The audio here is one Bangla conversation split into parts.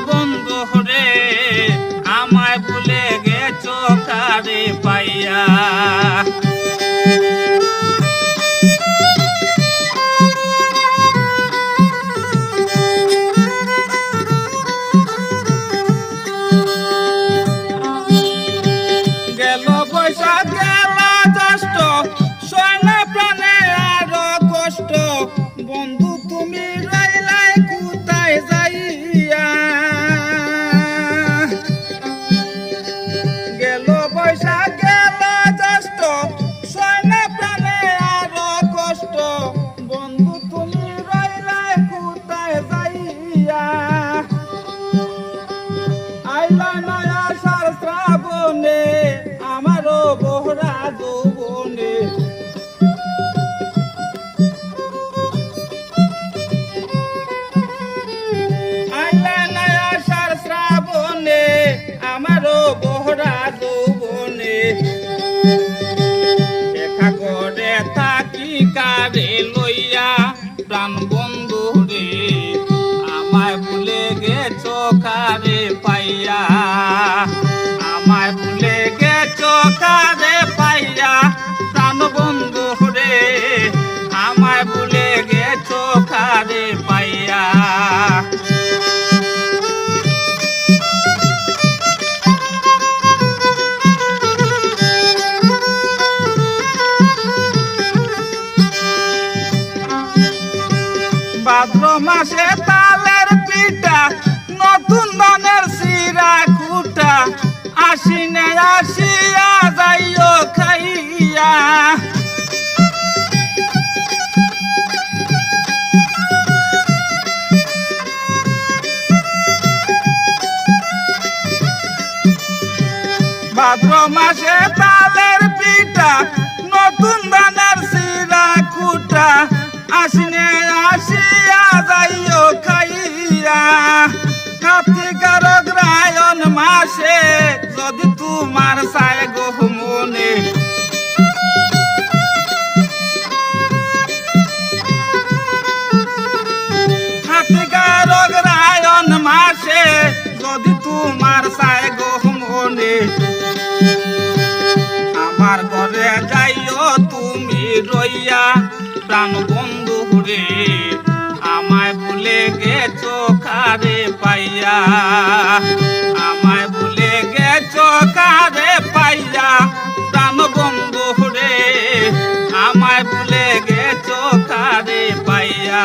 বন্ধু রে আমায় ভুলে গেছো কারে পাইয়া। গেল বৈশাখ গেল জ্যৈষ্ঠ সয়না প্রাণে আরো কষ্ট বন্ধু তুমি রইলাই কোথায় যাইয়া। গেল বৈশাখ গেল জ্যৈষ্ঠ সয়না প্রাণে আরো কষ্ট বন্ধু তুমি রইলাই কোথায় যাইয়া। আইলা নয়া আষাঢ় শ্রাবণে আমারও বহরা যৌবনে। আইলা নয়া আষাঢ় শ্রাবণে আমারও বহরা যৌবনে। দেখা করে থাকি কারে লইয়া প্রাণ বন্ধু রে আমায় ভুলে গেছো কারে পাইয়া। আমায় ভুলে গেছো কারে পাইয়া প্রাণ বন্ধু রে আমায় ভুলে গেছো কারে পাইয়া। ভাদ্র মাসে তালের পিঠা নতুন ধানের শিরা কুটা আশ্বিনে আসিয়া যাইও খাইয়া। ভাদ্র মাসে তালের পিঠা নতুন ধানের শিরা কুটা আশ্বিনে আসিয়া যাইও খাইয়া। কার্তিকের অগ্রহায়ণ মাসে যদি তোমার চায় গো মনে। কার্তিকের অগ্রহায়ণ মাসে যদি তোমার চায় গো মনে। আমার ঘরে যাইও তুমি রইয়া প্রাণ বন্ধু রে আমায় ভুলে গেছো কারে পাইয়া। আমায় ভুলে গেছো কারে পাইয়া প্রাণ বন্ধু রে আমায় ভুলে গেছো কারে পাইয়া।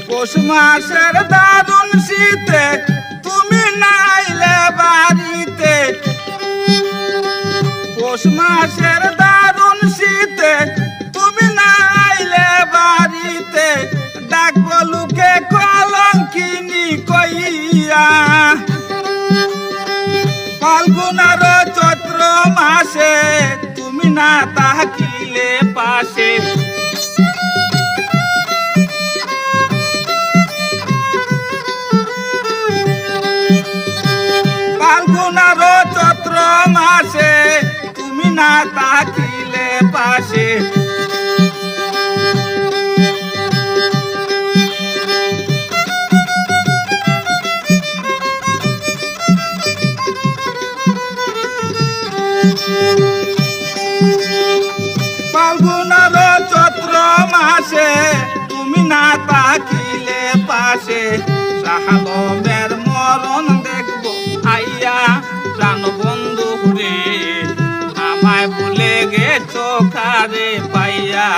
পৌষ মাসের দারুণ শীতে তুমি নাইলে বাড়িতে। পৌষ মাসের দারুণ শীতে তুমি নাইলে বাড়িতে ডাকবো লুকে কলঙ্কিনী কইয়া। ফাল্গুন আর চৈত্র মাসে তুমি না থাকিলে পাশে। ফাল্গুন আর চৈত্র মাসে তুমি না থাকিলে পাশে। ফাল্গুন আর চৈত্র মাসে তুমি না থাকিলে পাশে। শাহালমের মরণ দেখবো আইয়া প্রাণ বন্ধু রে আমায় ভুলে গেছো কারে পাইয়া।